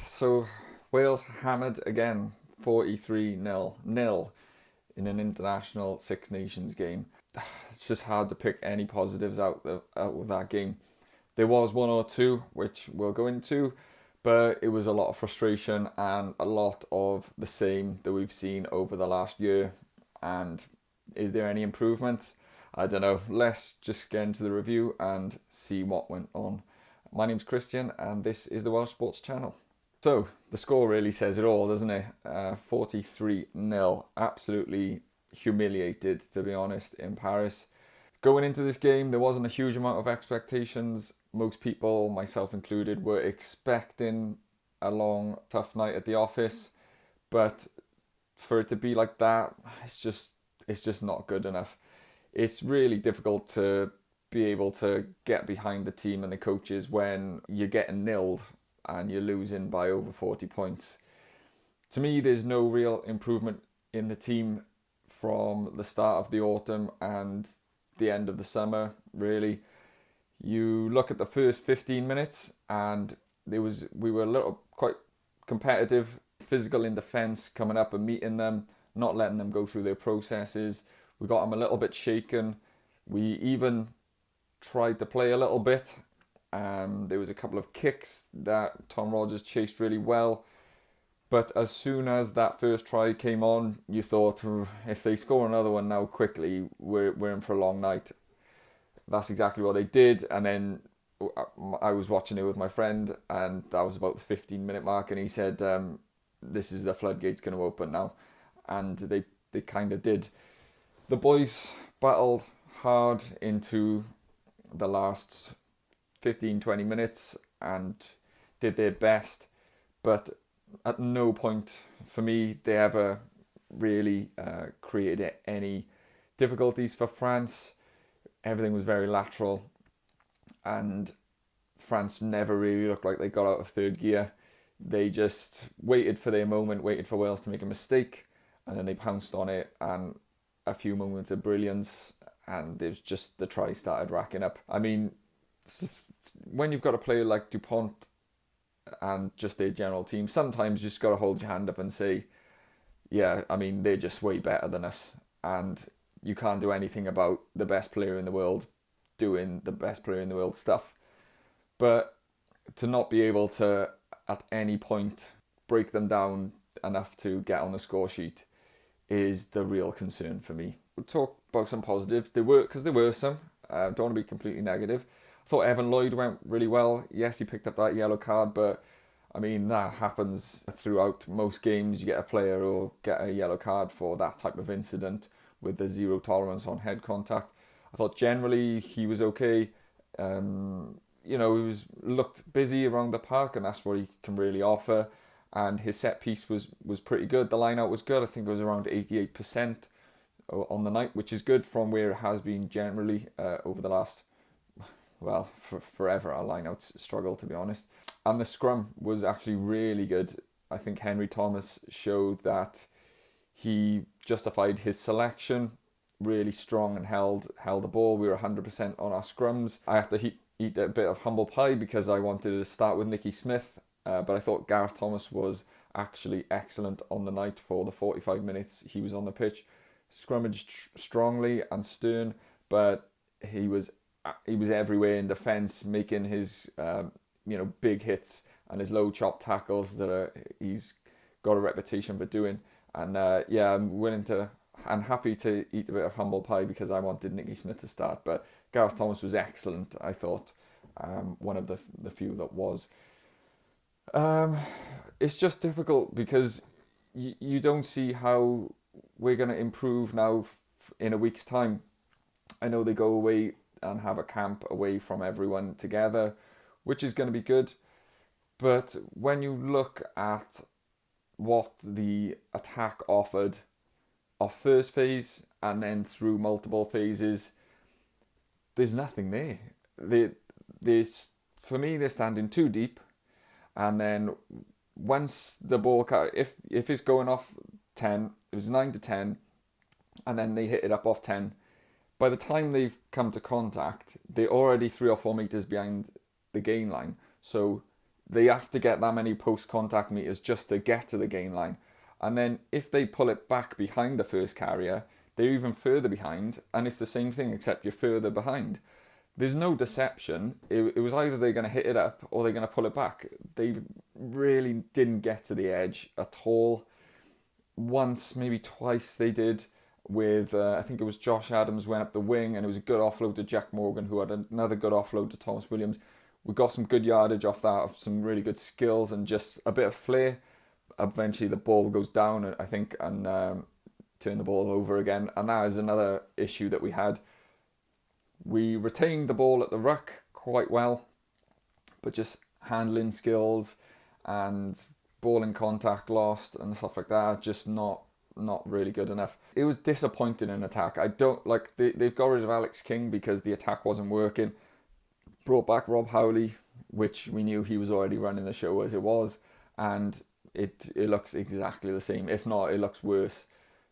So Wales hammered again, 43-0 in an international Six Nations game. It's just hard to pick any positives out of that game. There was one or two, which we'll go into, but it was a lot of frustration and a lot of the same that we've seen over the last year. And is there any improvements? I don't know. Let's just get into the review and see what went on. My name's Christian, and this is the Welsh Sports Channel. So, the score really says it all, doesn't it? 43-0. Absolutely humiliated, to be honest, in Paris. Going into this game, there wasn't a huge amount of expectations. Most people, myself included, were expecting a long, tough night at the office. But for it to be like that, it's just not good enough. It's really difficult to be able to get behind the team and the coaches when you're getting nilled and you're losing by over 40 points. To me, there's no real improvement in the team from the start of the autumn and the end of the summer, really. You look at the first 15 minutes and we were a little quite competitive, physical in defence, coming up and meeting them, not letting them go through their processes. We got them a little bit shaken. We even tried to play a little bit. There was a couple of kicks that Tom Rogers chased really well. But as soon as that first try came on, you thought, if they score another one now quickly, we're in for a long night. That's exactly what they did. And then I was watching it with my friend, and that was about the 15-minute mark, and he said, this is the floodgates going to open now. And they kind of did. The boys battled hard into the last 15-20 minutes and did their best, but at no point for me they ever really created any difficulties for France. Everything was very lateral, and France never really looked like they got out of third gear. They just waited for their moment, waited for Wales to make a mistake, and then they pounced on it, and a few moments of brilliance, and there's just the try started racking up. I mean, when you've got a player like Dupont and just their general team, sometimes you just got to hold your hand up and say, yeah, I mean, they're just way better than us, and you can't do anything about the best player in the world doing the best player in the world stuff. But to not be able to, at any point, break them down enough to get on the score sheet is the real concern for me. We'll talk about some positives. There were some. Don't want to be completely negative. I thought Evan Lloyd went really well. Yes, he picked up that yellow card, but I mean, that happens throughout most games. You get a player who'll get a yellow card for that type of incident with the zero tolerance on head contact. I thought generally he was okay. He looked busy around the park, and that's what he can really offer. And his set piece was pretty good. The line out was good. I think it was around 88% on the night, which is good from where it has been generally over the last, forever. Our line outs struggle, to be honest. And the scrum was actually really good. I think Henry Thomas showed that he justified his selection, really strong, and held the ball. We were 100% on our scrums. I have to eat a bit of humble pie because I wanted to start with Nicky Smith, but I thought Gareth Thomas was actually excellent on the night for the 45 minutes he was on the pitch. Scrummaged strongly and stern, but he was everywhere in defence, making his big hits and his low chop tackles that he's got a reputation for doing. And I'm happy to eat a bit of humble pie because I wanted Nicky Smith to start, but Gareth Thomas was excellent, I thought. One of the few that was. It's just difficult because you don't see how we're going to improve now in a week's time. I know they go away and have a camp away from everyone together, which is going to be good. But when you look at what the attack offered off first phase and then through multiple phases, there's nothing there. For me, they're standing too deep, and then once the ball, if it's going off 10, it was 9 to 10, and then they hit it up off 10. By the time they've come to contact, they're already 3 or 4 meters behind the gain line. So they have to get that many post-contact meters just to get to the gain line. And then if they pull it back behind the first carrier, they're even further behind, and it's the same thing except you're further behind. There's no deception. It was either they're going to hit it up or they're going to pull it back. They really didn't get to the edge at all. Once, maybe twice they did with, I think it was Josh Adams went up the wing and it was a good offload to Jack Morgan, who had another good offload to Thomas Williams. We got some good yardage off that, some really good skills and just a bit of flair. Eventually the ball goes down, I think, and turn the ball over again. And that is another issue that we had. We retained the ball at the ruck quite well, but just handling skills and ball in contact lost and stuff like that, just not really good enough. It was disappointing in attack. I don't like they've got rid of Alex King because the attack wasn't working. Brought back Rob Howley, which we knew he was already running the show as it was, and it looks exactly the same. If not, it looks worse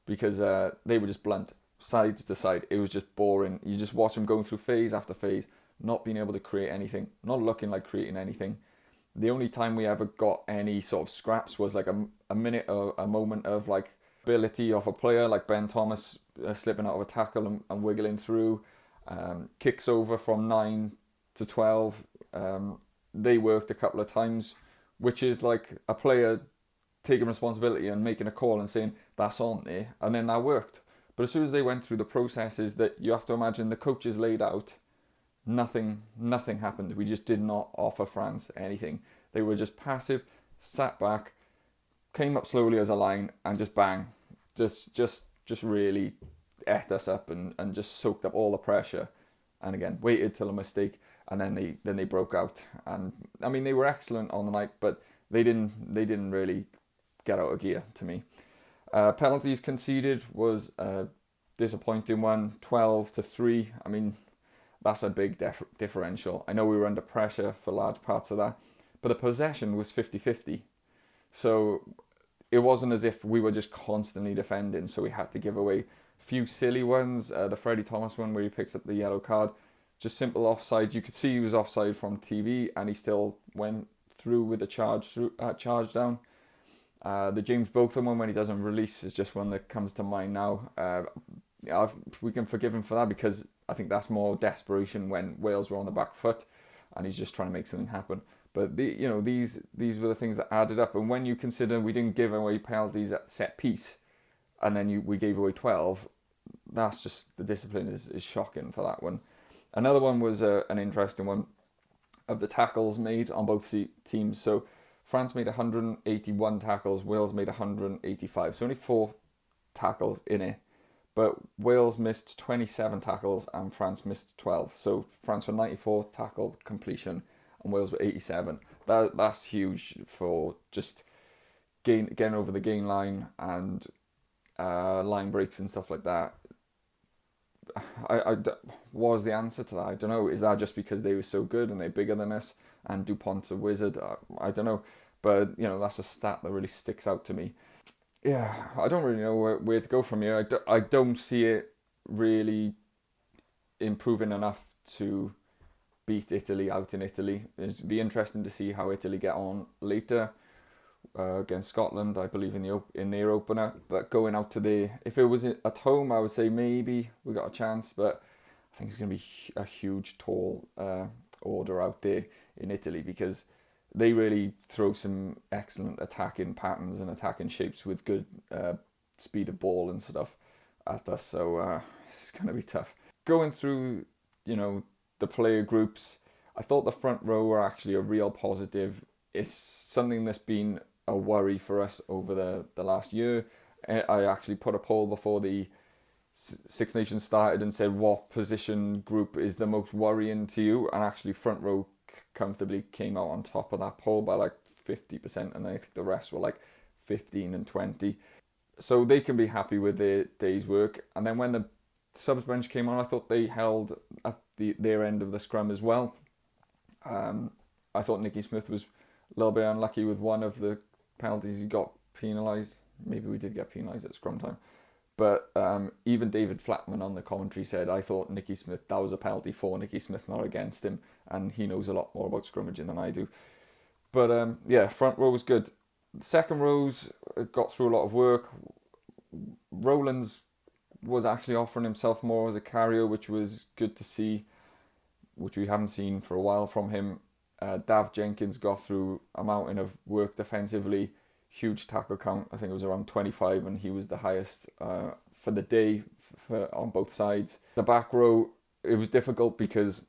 because they were just blunt, side to side. It was just boring. You just watch them going through phase after phase, not being able to create anything, not looking like creating anything. The only time we ever got any sort of scraps was like a minute or a moment of like ability of a player, like Ben Thomas slipping out of a tackle and wiggling through. Kicks over from 9 to 12. They worked a couple of times, which is like a player taking responsibility and making a call and saying that's on there, and then that worked. But as soon as they went through the processes that you have to imagine the coaches laid out, nothing happened. We just did not offer France anything. They were just passive, sat back, came up slowly as a line, and just bang, just really ate us up and just soaked up all the pressure. And again, waited till a mistake, and then they broke out. And I mean, they were excellent on the night, but they didn't really get out of gear to me. Penalties conceded was a disappointing one, 12-3. I mean, that's a big differential. I know we were under pressure for large parts of that, but the possession was 50-50. So it wasn't as if we were just constantly defending, so we had to give away a few silly ones. The Freddie Thomas one where he picks up the yellow card, just simple offside. You could see he was offside from TV, and he still went through with the charge down. The James Botham one when he doesn't release is just one that comes to mind now. We can forgive him for that because I think that's more desperation when Wales were on the back foot and he's just trying to make something happen. But these were the things that added up. And when you consider we didn't give away penalties at set piece, and then we gave away 12, that's just, the discipline is shocking for that one. Another one was an interesting one of the tackles made on both teams. So France made 181 tackles, Wales made 185. So only 4 tackles in it. But Wales missed 27 tackles and France missed 12. So France were 94 tackle completion and Wales were 87. That's huge for just getting over the gain line and line breaks and stuff like that. What was the answer to that? I don't know. Is that just because they were so good and they're bigger than us and Dupont's a wizard? I don't know. But, that's a stat that really sticks out to me. Yeah, I don't really know where to go from here. I don't see it really improving enough to beat Italy out in Italy. It'd be interesting to see how Italy get on later against Scotland, I believe, in their opener. But going out to if it was at home, I would say maybe we got a chance. But I think it's going to be a huge, tall order out there in Italy because they really throw some excellent attacking patterns and attacking shapes with good speed of ball and stuff at us. So it's going to be tough. Going through, the player groups, I thought the front row were actually a real positive. It's something that's been a worry for us over the last year. I actually put a poll before the Six Nations started and said what position group is the most worrying to you, and actually front row comfortably came out on top of that poll by like 50%, and I think the rest were like 15 and 20. So they can be happy with their day's work. And then when the subs bench came on, I thought they held at their end of the scrum as well. I thought Nicky Smith was a little bit unlucky with one of the penalties. He got penalised. Maybe we did get penalised at scrum time. But even David Flatman on the commentary said, I thought Nicky Smith, that was a penalty for Nicky Smith, not against him. And he knows a lot more about scrummaging than I do. But yeah, front row was good. The second rows got through a lot of work. Rowlands was actually offering himself more as a carrier, which was good to see, which we haven't seen for a while from him. Dav Jenkins got through a mountain of work defensively, huge tackle count. I think it was around 25, and he was the highest for the day on both sides. The back row, it was difficult because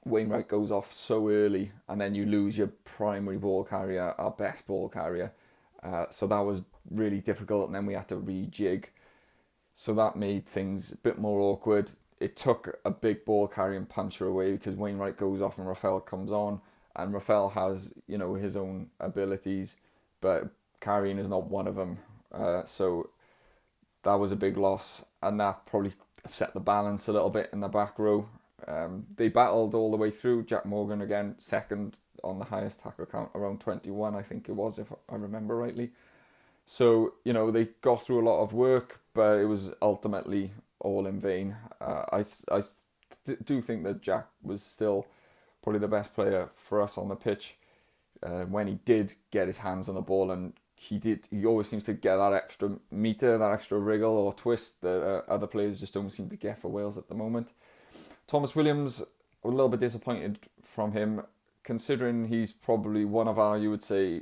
Wainwright goes off so early, and then you lose your primary ball carrier, our best ball carrier. So that was really difficult, and then we had to rejig. So that made things a bit more awkward. It took a big ball carrying puncher away because Wainwright goes off and Rafael comes on, and Rafael has, his own abilities, but carrying is not one of them. So that was a big loss, and that probably upset the balance a little bit in the back row. They battled all the way through. Jack Morgan again, second on the highest tackle count, around 21, I think it was, if I remember rightly. So, they got through a lot of work, but it was ultimately all in vain. I do think that Jack was still probably the best player for us on the pitch when he did get his hands on the ball, and he always seems to get that extra metre, that extra wriggle or twist that other players just don't seem to get for Wales at the moment. Thomas Williams, a little bit disappointed from him, considering he's probably one of our, you would say,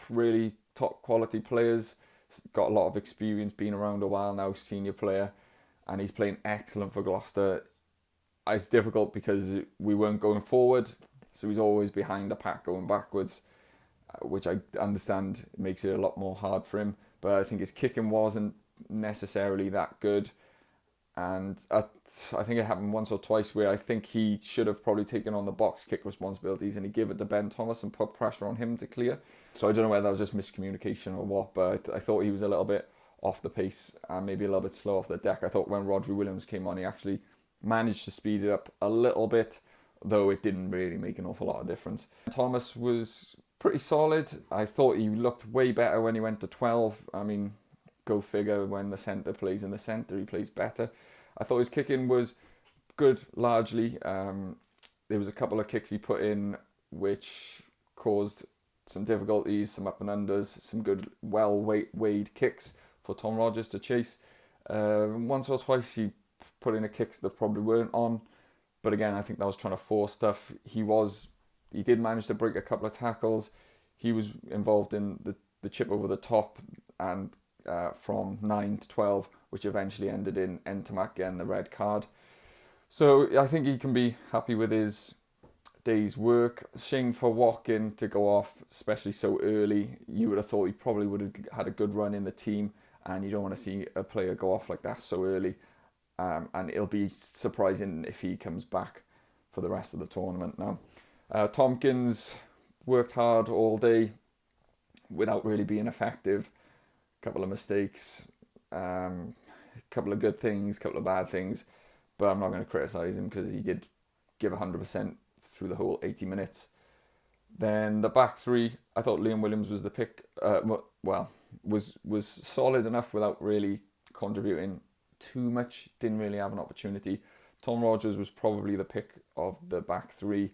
really top quality players. He's got a lot of experience, being around a while now, senior player, and he's playing excellent for Gloucester. It's difficult because we weren't going forward, so he's always behind the pack going backwards, which I understand makes it a lot more hard for him. But I think his kicking wasn't necessarily that good. And I think it happened once or twice where I think he should have probably taken on the box kick responsibilities, and he gave it to Ben Thomas and put pressure on him to clear. So I don't know whether that was just miscommunication or what, but I thought he was a little bit off the pace and maybe a little bit slow off the deck. I thought when Rodri Williams came on, he actually managed to speed it up a little bit, though it didn't really make an awful lot of difference. Thomas was pretty solid. I thought he looked way better when he went to 12. I mean, go figure, when the centre plays in the centre, he plays better. I thought his kicking was good, largely. There was a couple of kicks he put in which caused some difficulties, some up and unders, some good, well-weighed kicks for Tom Rogers to chase. Once or twice he put in a kicks that probably weren't on, but again, I think that was trying to force stuff. He did manage to break a couple of tackles. He was involved in the chip over the top, and from 9 to 12, which eventually ended in Entomac getting the red card. So I think he can be happy with his day's work. Shame for Watkin to go off, especially so early. You would have thought he probably would have had a good run in the team, and you don't want to see a player go off like that so early. And it'll be surprising if he comes back for the rest of the tournament now. Tompkins worked hard all day without really being effective. A couple of mistakes, a couple of good things, a couple of bad things, but I'm not going to criticise him because he did give 100% through the whole 80 minutes. Then the back three, I thought Liam Williams was the pick. Was solid enough without really contributing too much. Didn't really have an opportunity. Tom Rogers was probably the pick of the back three.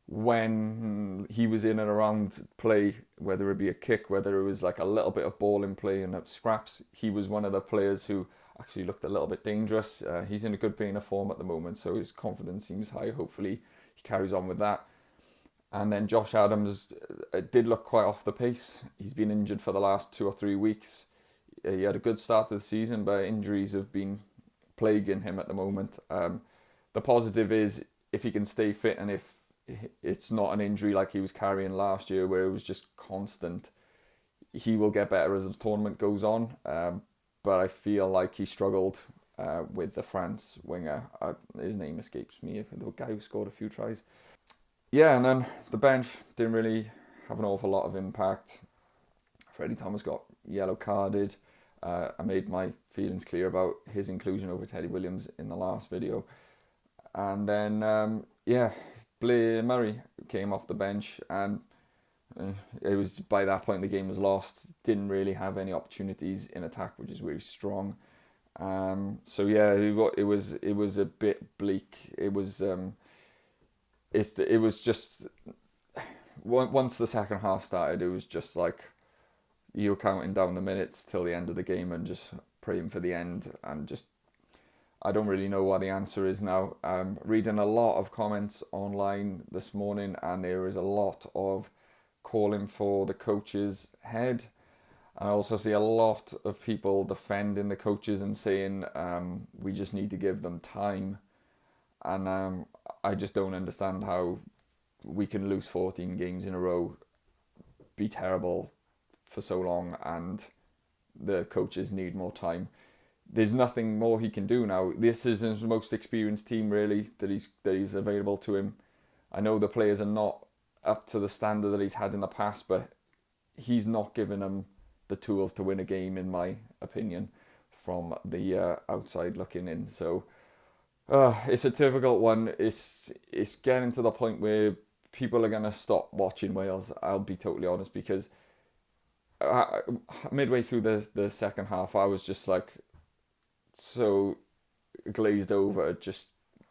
When he was in and around play, whether it be a kick, whether it was like a little bit of ball in play and scraps, he was one of the players who actually looked a little bit dangerous. He's in a good vein of form at the moment, so his confidence seems high. Hopefully he carries on with that. And then Josh Adams did look quite off the pace. He's been injured for the last 2 or 3 weeks. He had a good start to the season, but injuries have been plaguing him at the moment. The positive is if he can stay fit, and if it's not an injury like he was carrying last year where it was just constant, he will get better as the tournament goes on. But I feel like he struggled with the France winger. His name escapes me, the guy who scored a few tries. Yeah, and then the bench didn't really have an awful lot of impact. Freddie Thomas got yellow carded. I made my feelings clear about his inclusion over Teddy Williams in the last video. And then, Blair Murray came off the bench, and it was by that point the game was lost. Didn't really have any opportunities in attack, which is really strong. It was a bit bleak. It was just once the second half started, it was just like you were counting down the minutes till the end of the game and just praying for the end. And just, I don't really know what the answer is now. Reading a lot of comments online this morning, and there is a lot of calling for the coach's head. I also see a lot of people defending the coaches and saying we just need to give them time. And I just don't understand how we can lose 14 games in a row, be terrible for so long, and the coaches need more time. There's nothing more he can do now. This is his most experienced team, really, that he's available to him. I know the players are not up to the standard that he's had in the past, but he's not giving them the tools to win a game, in my opinion, from the outside looking in. So it's a difficult one. It's getting to the point where people are going to stop watching Wales, I'll be totally honest, because midway through the second half, I was just like so glazed over, just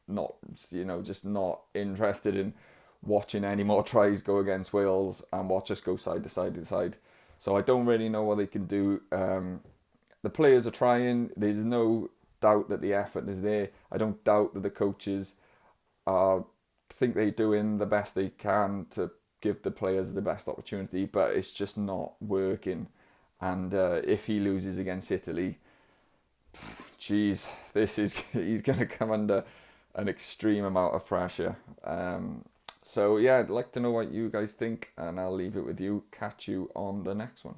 not interested in watching any more tries go against Wales and watch us go side to side to side. So I don't really know what they can do. The players are trying. There's no doubt that the effort is there. I don't doubt that the coaches think they're doing the best they can to give the players the best opportunity, but it's just not working. And if he loses against Italy, geez, he's going to come under an extreme amount of pressure. So yeah, I'd like to know what you guys think, and I'll leave it with you. Catch you on the next one.